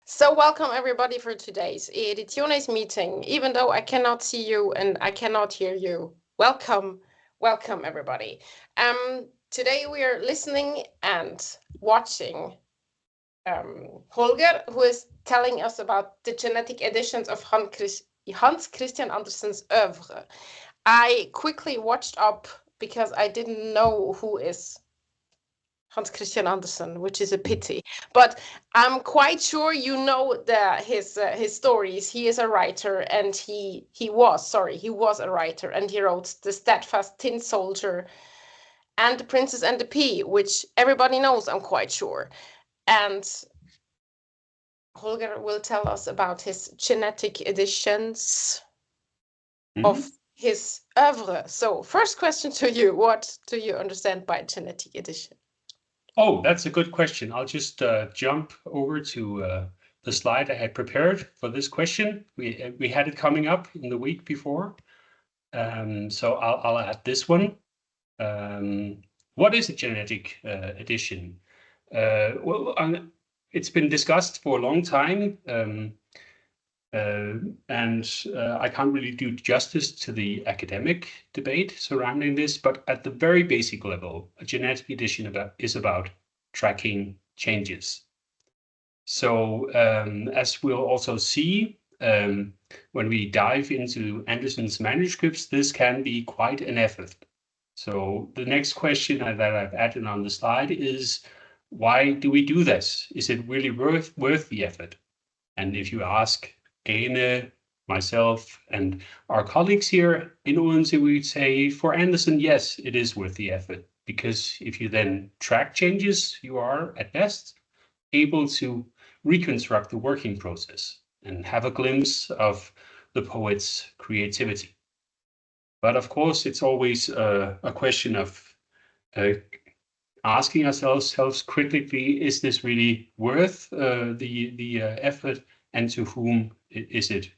So welcome everybody for today's Editiones meeting. Even though I cannot see you and I cannot hear you, welcome everybody. Today we are listening and watching Holger, who is telling us about the genetic editions of Hans Christian Andersen's oeuvre. I quickly watched up because I didn't know who is Hans Christian Andersen, which is a pity. But I'm quite sure you know his stories. He is a writer, and he was a writer, and he wrote The Steadfast Tin Soldier and The Princess and the Pea, which everybody knows, I'm quite sure. And Holger will tell us about his genetic editions of his oeuvre. So first question to you, what do you understand by genetic edition? Oh, that's a good question. I'll just jump over to the slide I had prepared for this question. We had it coming up in the week before, so I'll add this one. What is a genetic edition? Well, it's been discussed for a long time, and I can't really do justice to the academic debate surrounding this, but at the very basic level, a genetic edition is about tracking changes. So as we'll also see when we dive into Andersen's manuscripts, this can be quite an effort. So the next question that I've added on the slide is, why do we do this? Is it really worth the effort? And if you ask Ane, myself, and our colleagues here in Odense, we would say for Andersen, yes, it is worth the effort, because if you then track changes, you are at best able to reconstruct the working process and have a glimpse of the poet's creativity. But of course, it's always a question of asking ourselves critically, is this really worth the effort, and to whom is it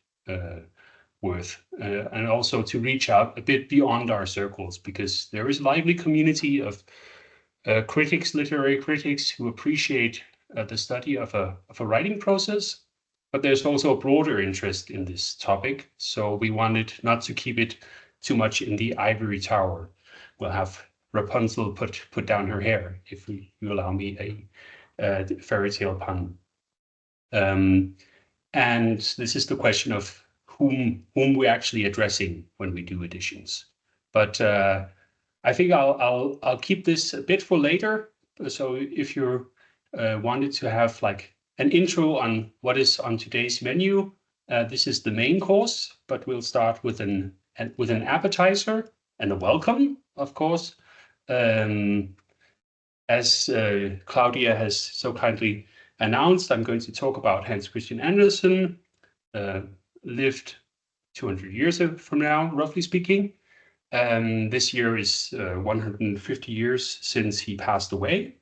worth? And also to reach out a bit beyond our circles, because there is a lively community of critics, literary critics, who appreciate the study of a writing process, but there's also a broader interest in this topic. So we wanted not to keep it too much in the ivory tower. We'll have Rapunzel put down her hair, if you allow me a fairy tale pun. And this is the question of whom we're actually addressing when we do editions. But I think I'll keep this a bit for later. So if you wanted to have like an intro on what is on today's menu, this is the main course, but we'll start with an appetizer and a welcome, of course. As Claudia has so kindly announced, I'm going to talk about Hans Christian Andersen, lived 200 years from now, roughly speaking. This year is 150 years since he passed away.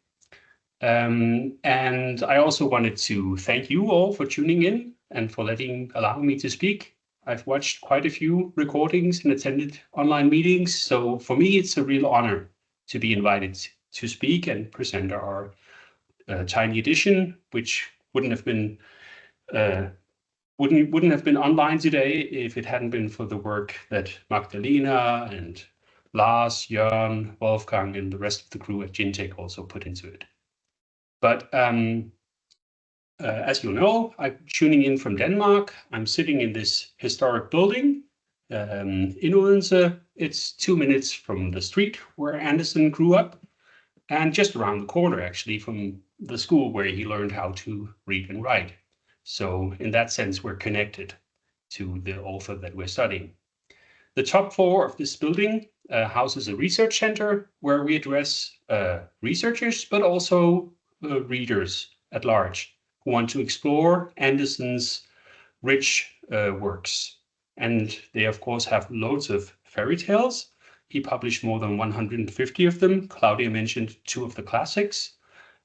And I also wanted to thank you all for tuning in and for allowing me to speak. I've watched quite a few recordings and attended online meetings. So for me, it's a real honor to be invited to speak and present our tiny edition, which wouldn't have been online today if it hadn't been for the work that Magdalena and Lars, Jörn, Wolfgang, and the rest of the crew at Gintech also put into it. But as you know, I'm tuning in from Denmark. I'm sitting in this historic building in Odense. It's 2 minutes from the street where Andersen grew up, and just around the corner, actually, from the school where he learned how to read and write. So in that sense, we're connected to the author that we're studying. The top floor of this building houses a research center where we address researchers, but also readers at large who want to explore Andersen's rich works. And they, of course, have loads of fairy tales. He published more than 150 of them. Claudia mentioned 2 of the classics.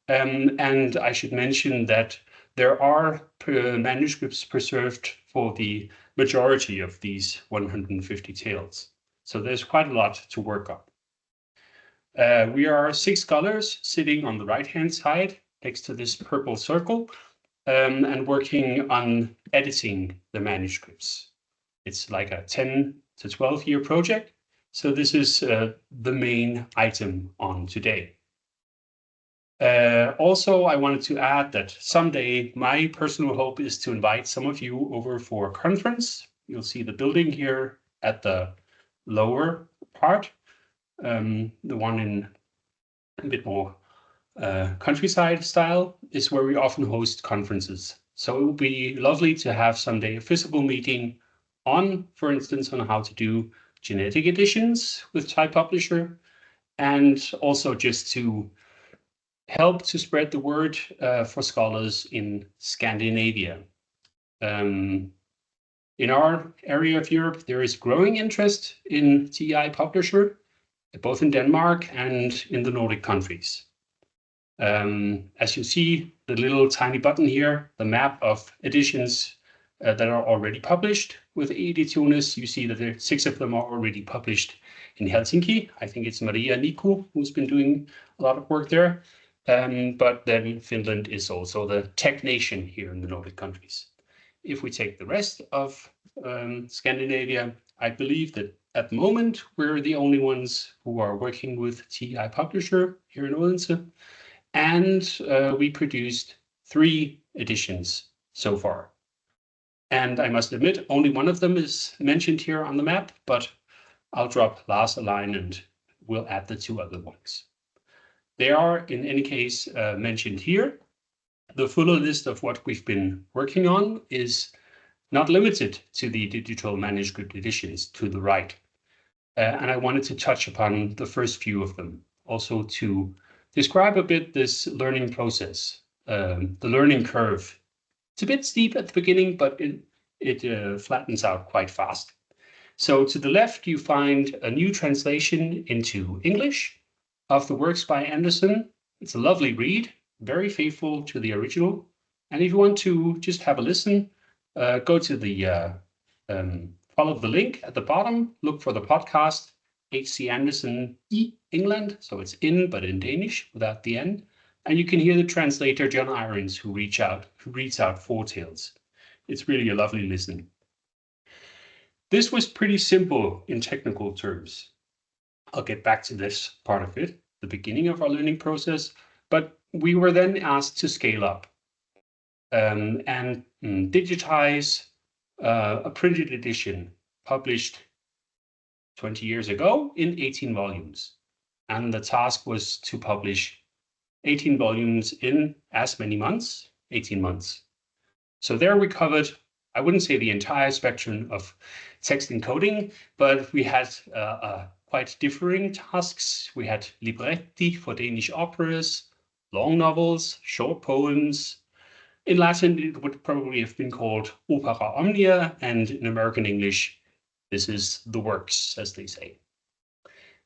And I should mention that there are manuscripts preserved for the majority of these 150 tales. So there's quite a lot to work on. We are 6 scholars sitting on the right-hand side next to this purple circle. and working on editing the manuscripts. It's like a 10 to 12-year project. So this is the main item on today. Also, I wanted to add that someday my personal hope is to invite some of you over for a conference. You'll see the building here at the lower part, the one in a bit more countryside style is where we often host conferences. So it would be lovely to have someday a physical meeting on, for instance, on how to do genetic editions with TEI Publisher, and also just to help to spread the word for scholars in Scandinavia. In our area of Europe, there is growing interest in TEI Publisher, both in Denmark and in the Nordic countries. As you see, the little tiny button here, the map of editions that are already published with Editones, you see that 6 of them are already published in Helsinki. I think it's Maria Niku who's been doing a lot of work there. But then Finland is also the tech nation here in the Nordic countries. If we take the rest of Scandinavia, I believe that at the moment we're the only ones who are working with TEI Publisher here in Odense. And we produced 3 editions so far. And I must admit, only one of them is mentioned here on the map, but I'll drop Lars a line and we'll add the 2 other ones. They are, in any case, mentioned here. The fuller list of what we've been working on is not limited to the digital manuscript editions to the right. And I wanted to touch upon the first few of them, also to describe a bit this learning process, the learning curve. It's a bit steep at the beginning, but it flattens out quite fast. So to the left, you find a new translation into English of the works by Andersen. It's a lovely read, very faithful to the original. And if you want to just have a listen, go to the, follow the link at the bottom, look for the podcast, H.C. Andersen i England. So it's in, but in Danish without the N. And you can hear the translator, John Irons, who reads out foretales. It's really a lovely listen. This was pretty simple in technical terms. I'll get back to this part of it, the beginning of our learning process, but we were then asked to scale up and digitize a printed edition published 20 years ago in 18 volumes. And the task was to publish 18 volumes in as many months, 18 months. So there we covered, I wouldn't say the entire spectrum of text encoding, but we had quite differing tasks. We had libretti for Danish operas, long novels, short poems. In Latin, it would probably have been called opera omnia, and in American English, this is the works, as they say.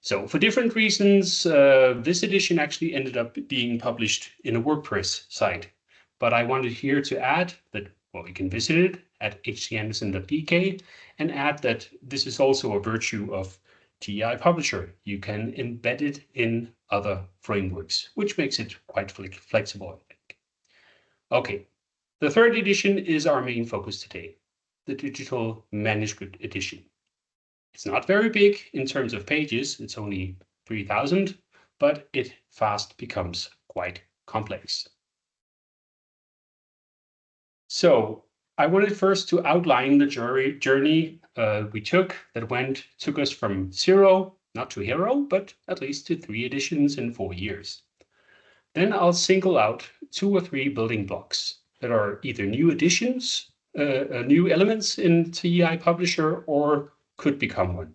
So for different reasons, this edition actually ended up being published in a WordPress site. But I wanted here to add that, well, you can visit it at hcandersen.dk and add that this is also a virtue of TEI Publisher. You can embed it in other frameworks, which makes it quite flexible, I think. Okay, the 3rd edition is our main focus today, the digital manuscript edition. It's not very big in terms of pages, it's only 3,000, but it fast becomes quite complex. So I wanted first to outline the journey we took that took us from 0, not to hero, but at least to 3 editions in 4 years. Then I'll single out 2 or 3 building blocks that are either new additions, new elements in TEI Publisher, or could become one.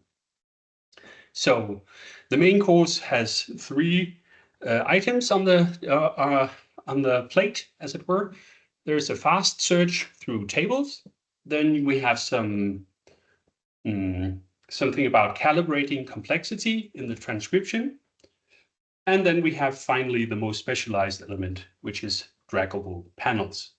So the main course has 3 items on the plate, as it were. There's a fast search through tables. Then we have something about calibrating complexity in the transcription. And then we have finally the most specialized element, which is draggable panels.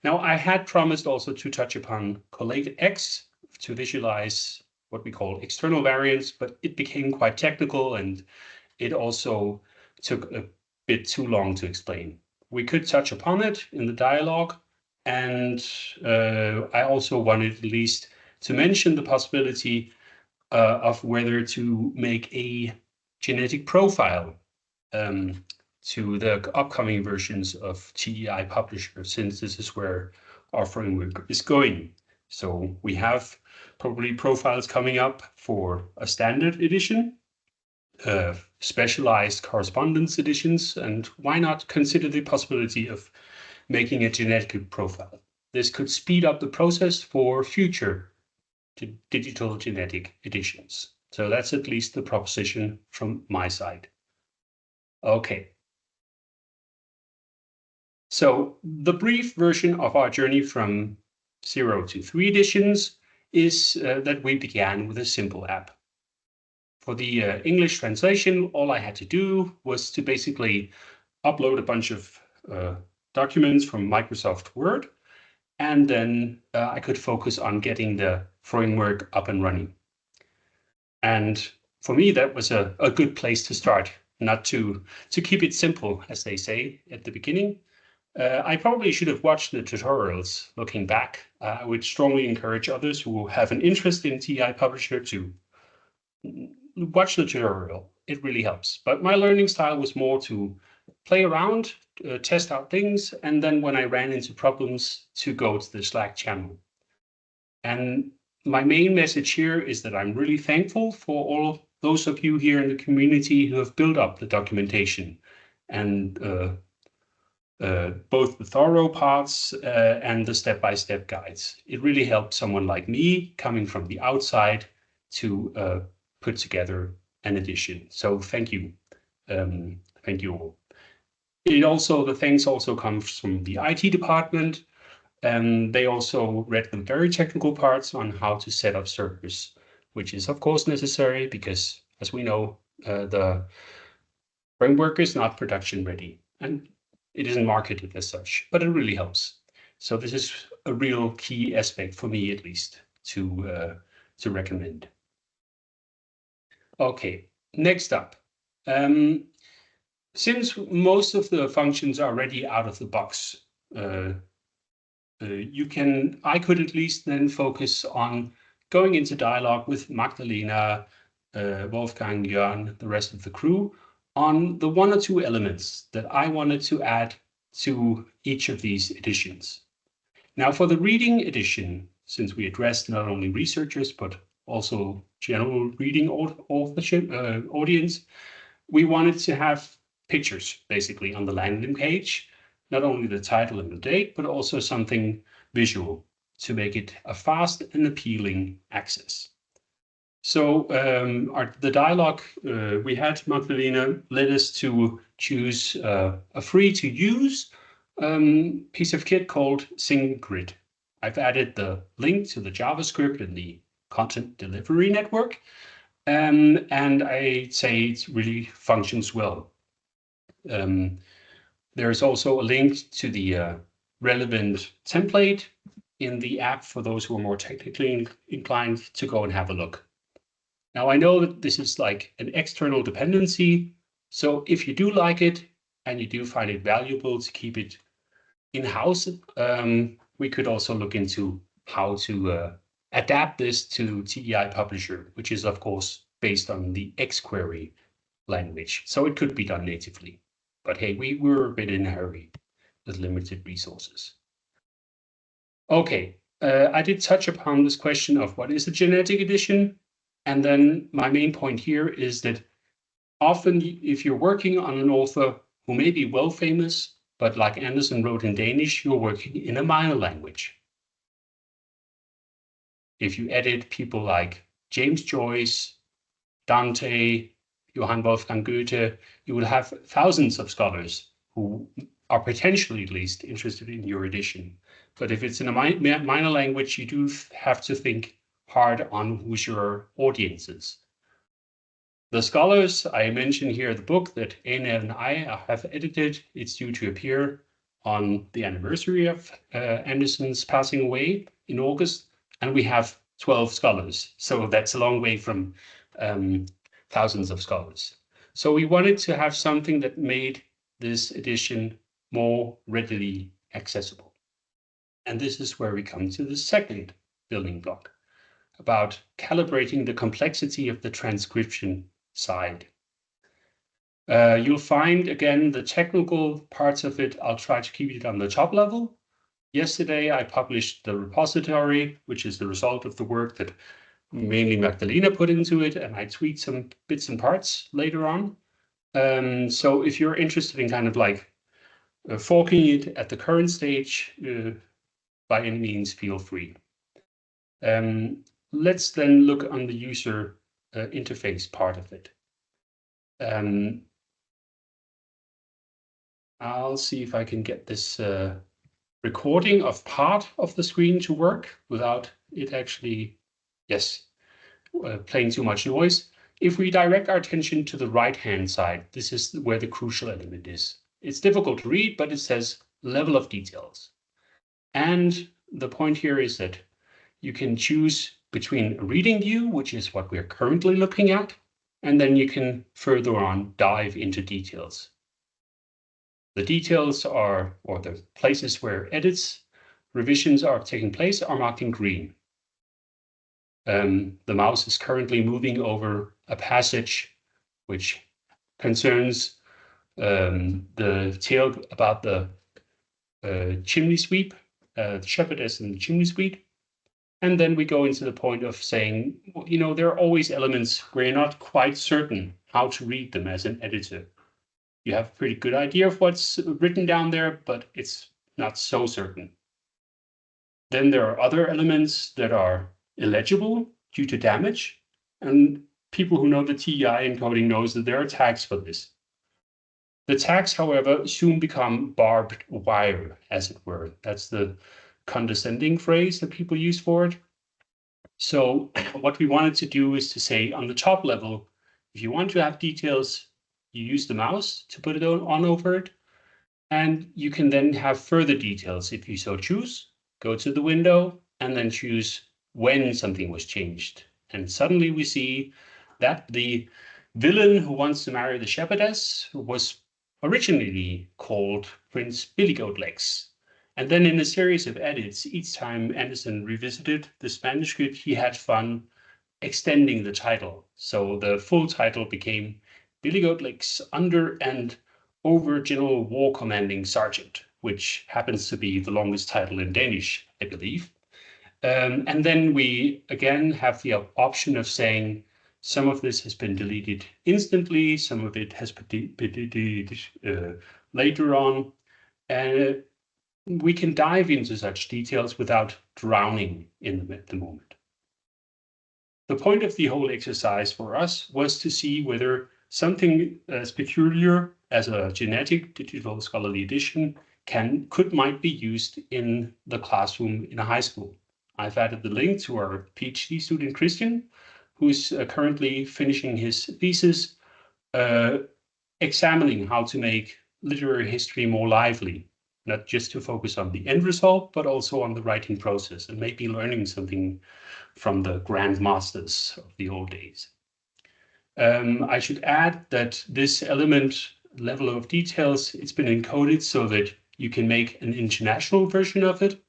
Now, I had promised also to touch upon CollateX to visualize what we call external variants, but it became quite technical and it also took a bit too long to explain. We could touch upon it in the dialogue, And I also wanted at least to mention the possibility of whether to make a genetic profile to the upcoming versions of TEI Publisher, since this is where our framework is going. So we have probably profiles coming up for a standard edition, specialized correspondence editions, and why not consider the possibility of making a genetic profile? This could speed up the process for future digital genetic editions. So that's at least the proposition from my side. Okay. So the brief version of our journey from 0 to 3 editions is that we began with a simple app. For the English translation, all I had to do was to basically upload a bunch of documents from Microsoft Word, and then I could focus on getting the framework up and running. And for me, that was a good place to start, not to keep it simple, as they say at the beginning. I probably should have watched the tutorials looking back. I would strongly encourage others who have an interest in TEI Publisher to watch the tutorial. It really helps. But my learning style was more to play around, test out things, and then when I ran into problems, to go to the Slack channel. And my main message here is that I'm really thankful for all of those of you here in the community who have built up the documentation and both the thorough parts and the step-by-step guides. It really helped someone like me coming from the outside to put together an edition. So thank you. Thank you all. The thanks also comes from the IT department. They also read the very technical parts on how to set up servers, which is of course necessary because, as we know, the framework is not production ready and it isn't marketed as such, but it really helps. So this is a real key aspect for me, at least, to recommend. Okay, next up. Since most of the functions are already out of the box, I could at least then focus on going into dialogue with Magdalena, Wolfgang, Jörn, the rest of the crew, on the 1 or 2 elements that I wanted to add to each of these editions. Now, for the reading edition, since we addressed not only researchers, but also general reading authorship audience, we wanted to have pictures basically on the landing page, not only the title and the date, but also something visual to make it a fast and appealing access. So the dialogue we had, Magdalena, led us to choose a free-to-use piece of kit called zing-grid. I've added the link to the JavaScript in the content delivery network, and I'd say it really functions well. There's also a link to the relevant template in the app for those who are more technically inclined to go and have a look. Now, I know that this is like an external dependency, so if you do like it and you do find it valuable to keep it in-house, we could also look into how to adapt this to TEI Publisher, which is, of course, based on the xQuery language. So it could be done natively. But hey, we were a bit in a hurry with limited resources. Okay, I did touch upon this question of what is a genetic edition. And then my main point here is that often if you're working on an author who may be well famous, but like Andersen wrote in Danish, you're working in a minor language. If you edit people like James Joyce, Dante, Johann Wolfgang Goethe, you will have thousands of scholars who are potentially at least interested in your edition. But if it's in a minor language, you do have to think hard on who's your audience is. The scholars, I mentioned here the book that Ane and I have edited. It's due to appear on the anniversary of Andersen's passing away in August, and we have 12 scholars. So that's a long way from thousands of scholars. So we wanted to have something that made this edition more readily accessible. And this is where we come to the second building block, about calibrating the complexity of the transcription side. You'll find, again, the technical parts of it. I'll try to keep it on the top level. Yesterday, I published the repository, which is the result of the work that mainly Magdalena put into it, and I tweaked some bits and parts later on. So if you're interested in kind of like forking it at the current stage, by any means, feel free. Let's then look on the user interface part of it. I'll see if I can get this recording of part of the screen to work without it actually, playing too much noise. If we direct our attention to the right-hand side, this is where the crucial element is. It's difficult to read, but it says level of details. And the point here is that you can choose between a reading view, which is what we're currently looking at, and then you can further on dive into details. The details are, or the places where edits, revisions are taking place, are marked in green. The mouse is currently moving over a passage which concerns the tale about the chimney sweep, the shepherdess and the chimney sweep. And then we go into the point of saying, you know, there are always elements where you're not quite certain how to read them as an editor. You have a pretty good idea of what's written down there, but it's not so certain. Then there are other elements that are illegible due to damage, and people who know the TEI encoding knows that there are tags for this. The tags, however, soon become barbed wire, as it were. That's the condescending phrase that people use for it. So what we wanted to do is to say on the top level, if you want to have details, you use the mouse to put it on over it. And you can then have further details if you so choose. Go to the window and then choose when something was changed. And suddenly we see that the villain who wants to marry the shepherdess was originally called Prince Billygoatlegs. And then in a series of edits, each time Andersen revisited this manuscript, he had fun extending the title. So the full title became Billygoatlegs Under and Over General War Commanding Sergeant, which happens to be the longest title in Danish, I believe. And then we again have the option of saying some of this has been deleted instantly, some of it has been deleted later on. And we can dive into such details without drowning in them at the moment. The point of the whole exercise for us was to see whether something as peculiar as a genetic digital scholarly edition might be used in the classroom in a high school. I've added the link to our PhD student, Christian, who's currently finishing his thesis, examining how to make literary history more lively, not just to focus on the end result, but also on the writing process and maybe learning something from the grandmasters of the old days. I should add that this element level of details, it's been encoded so that you can make an international version of it.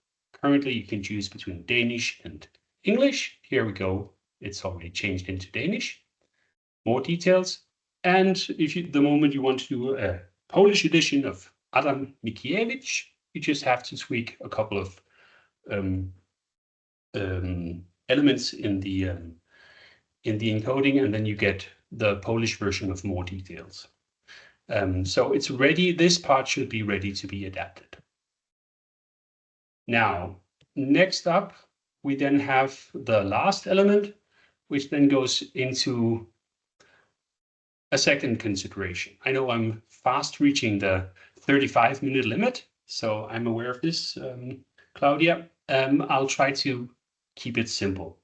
Currently, you can choose between Danish and English. Here we go. It's already changed into Danish. More details. And the moment you want to do a Polish edition of Adam Mickiewicz, you just have to tweak a couple of elements in the encoding, and then you get the Polish version of more details. So it's ready. This part should be ready to be adapted. Now, next up, we then have the last element, which then goes into a second consideration. I know I'm fast reaching the 35-minute limit, so I'm aware of this, Claudia. I'll try to keep it simple.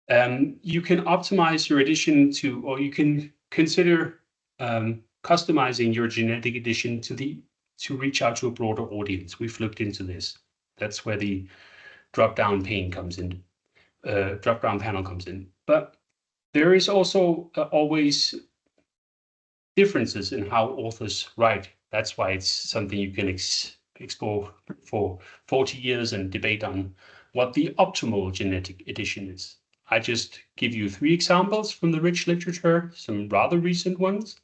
You can optimize your edition to, or you can consider customizing your genetic edition to reach out to a broader audience. We've looked into this. That's where the drop-down panel comes in. But there is also always differences in how authors write. That's why it's something you can explore for 40 years and debate on what the optimal genetic edition is. I just give you 3 examples from the rich literature, some rather recent ones.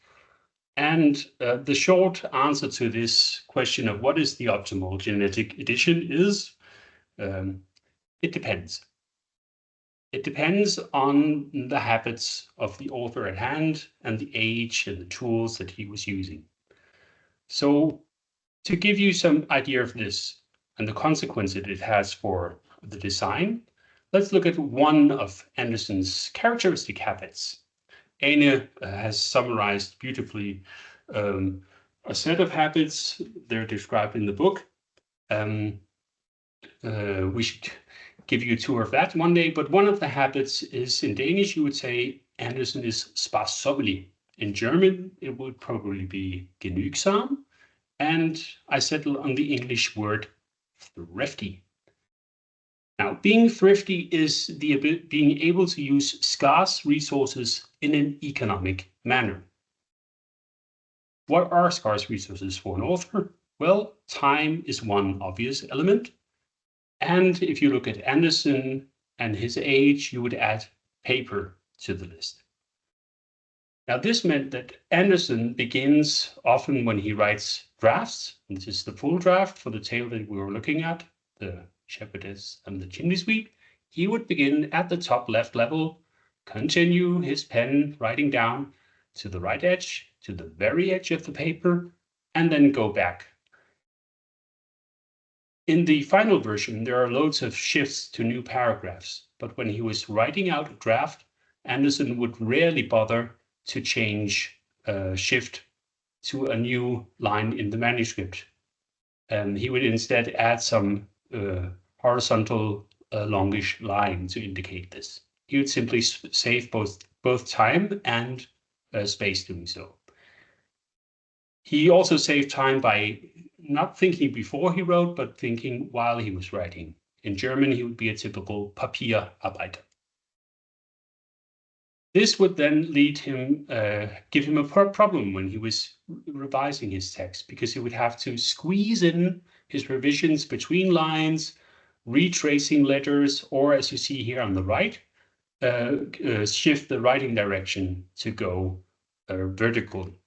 And the short answer to this question of what is the optimal genetic edition is, it depends. It depends on the habits of the author at hand and the age and the tools that he was using. So to give you some idea of this and the consequences it has for the design, let's look at one of Andersen's characteristic habits. Ane has summarized beautifully a set of habits. They're described in the book. We should give you a tour of that one day, but one of the habits is, in Danish, you would say Andersen is sparsommelig. In German, it would probably be genügsam, and I settle on the English word thrifty. Now, being thrifty is being able to use scarce resources in an economic manner. What are scarce resources for an author? Well, time is one obvious element. And if you look at Andersen and his age, you would add paper to the list. Now, this meant that Andersen begins often when he writes drafts. And this is the full draft for the tale that we were looking at, the Shepherdess and the Chimney Sweep. He would begin at the top left level, continue his pen writing down to the right edge, to the very edge of the paper, and then go back. In the final version, there are loads of shifts to new paragraphs, but when he was writing out a draft, Andersen would rarely bother to shift to a new line in the manuscript. He would instead add some horizontal longish line to indicate this. He would simply save both time and space doing so. He also saved time by not thinking before he wrote, but thinking while he was writing. In German, he would be a typical Papierarbeiter. This would then give him a problem when he was revising his text, because he would have to squeeze in his revisions between lines, retracing letters, or as you see here on the right, shift the writing direction to go vertically.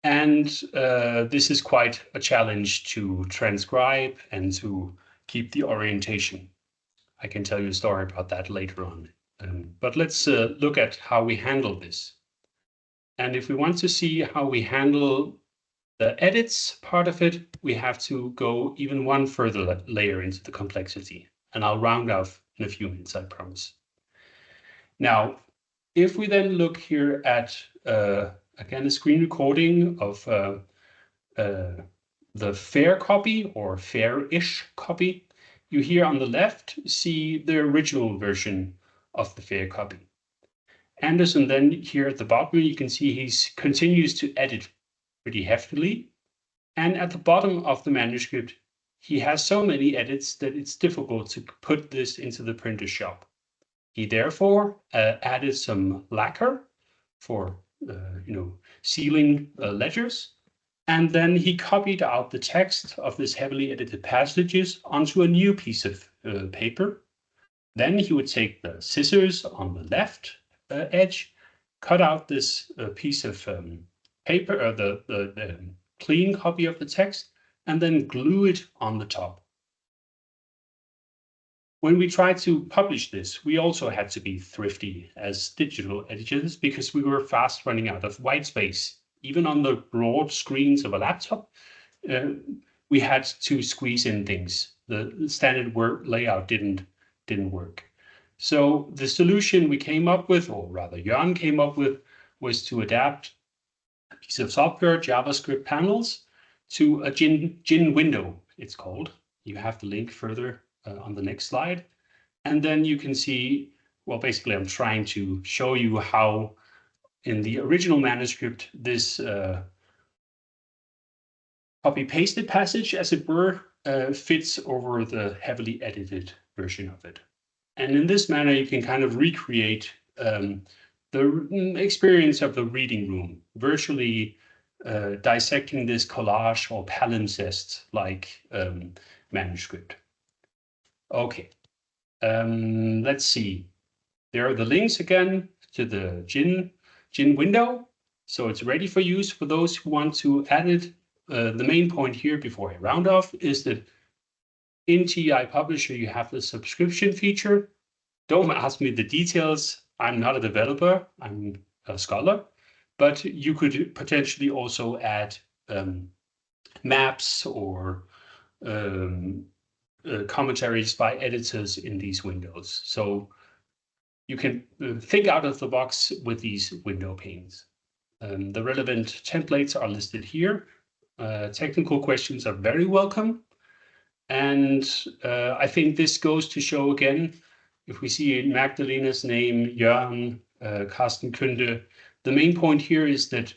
And this is quite a challenge to transcribe and to keep the orientation. I can tell you a story about that later on. But let's look at how we handle this. And if we want to see how we handle the edits part of it, we have to go even one further layer into the complexity. And I'll round off in a few minutes, I promise. Now, if we then look here at again, a screen recording of the fair copy or fair-ish copy, you here on the left see the original version of the fair copy. Andersen then here at the bottom, you can see he continues to edit pretty heftily. And at the bottom of the manuscript, he has so many edits that it's difficult to put this into the printer shop. He therefore added some lacquer for sealing letters, and then he copied out the text of this heavily edited passages onto a new piece of paper. Then he would take the scissors on the left edge, cut out this piece of paper, or the clean copy of the text, and then glue it on the top. When we tried to publish this, we also had to be thrifty as digital editors because we were fast running out of white space. Even on the broad screens of a laptop, we had to squeeze in things. The standard word layout didn't work. So the solution we came up with, or rather Jörn came up with, was to adapt a piece of software, JavaScript panels, to a Gin window, it's called. You have the link further on the next slide. And then you can see, well, basically I'm trying to show you how in the original manuscript, this copy-pasted passage, as it were, fits over the heavily edited version of it. And in this manner, you can kind of recreate the experience of the reading room, virtually dissecting this collage or palimpsest like manuscript. Okay, let's see. There are the links again to the Jin window. So it's ready for use for those who want to add it. The main point here before I round off is that in TEI Publisher, you have the subscription feature. Don't ask me the details. I'm not a developer, I'm a scholar, but you could potentially also add maps or commentaries by editors in these windows. So you can think out of the box with these window panes. The relevant templates are listed here. Technical questions are very welcome. And I think this goes to show again, if we see Magdalena's name, Jörn, Karsten Kynde, the main point here is that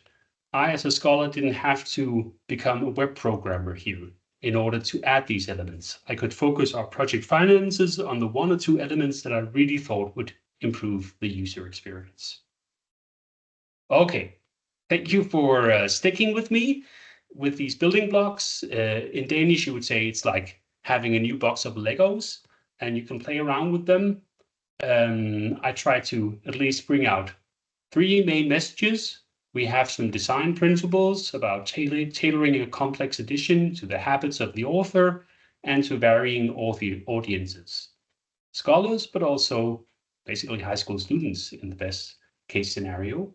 I, as a scholar, didn't have to become a web programmer here in order to add these elements. I could focus our project finances on the 1 or 2 elements that I really thought would improve the user experience. Okay, thank you for sticking with me with these building blocks. In Danish, you would say it's like having a new box of Legos, and you can play around with them. I try to at least bring out 3 main messages. We have some design principles about tailoring a complex edition to the habits of the author and to varying audiences. Scholars, but also basically high school students in the best case scenario.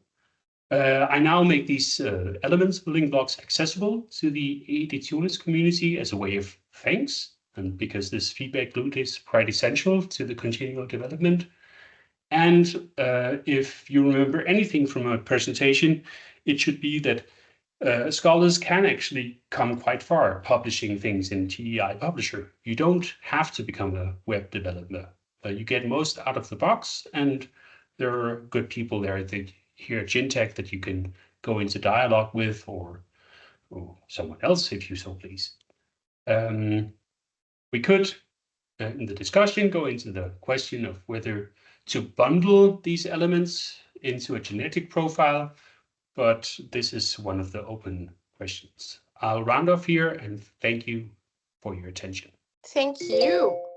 I now make these elements, building blocks, accessible to the editores community as a way of thanks, and because this feedback loop is quite essential to the continual development. And if you remember anything from a presentation, it should be that scholars can actually come quite far publishing things in TEI Publisher. You don't have to become a web developer. You get most out of the box, and there are good people there here at Gintech that you can go into dialogue with, or someone else if you so please. We could, in the discussion, go into the question of whether to bundle these elements into a genetic profile, but this is one of the open questions. I'll round off here and thank you for your attention. Thank you.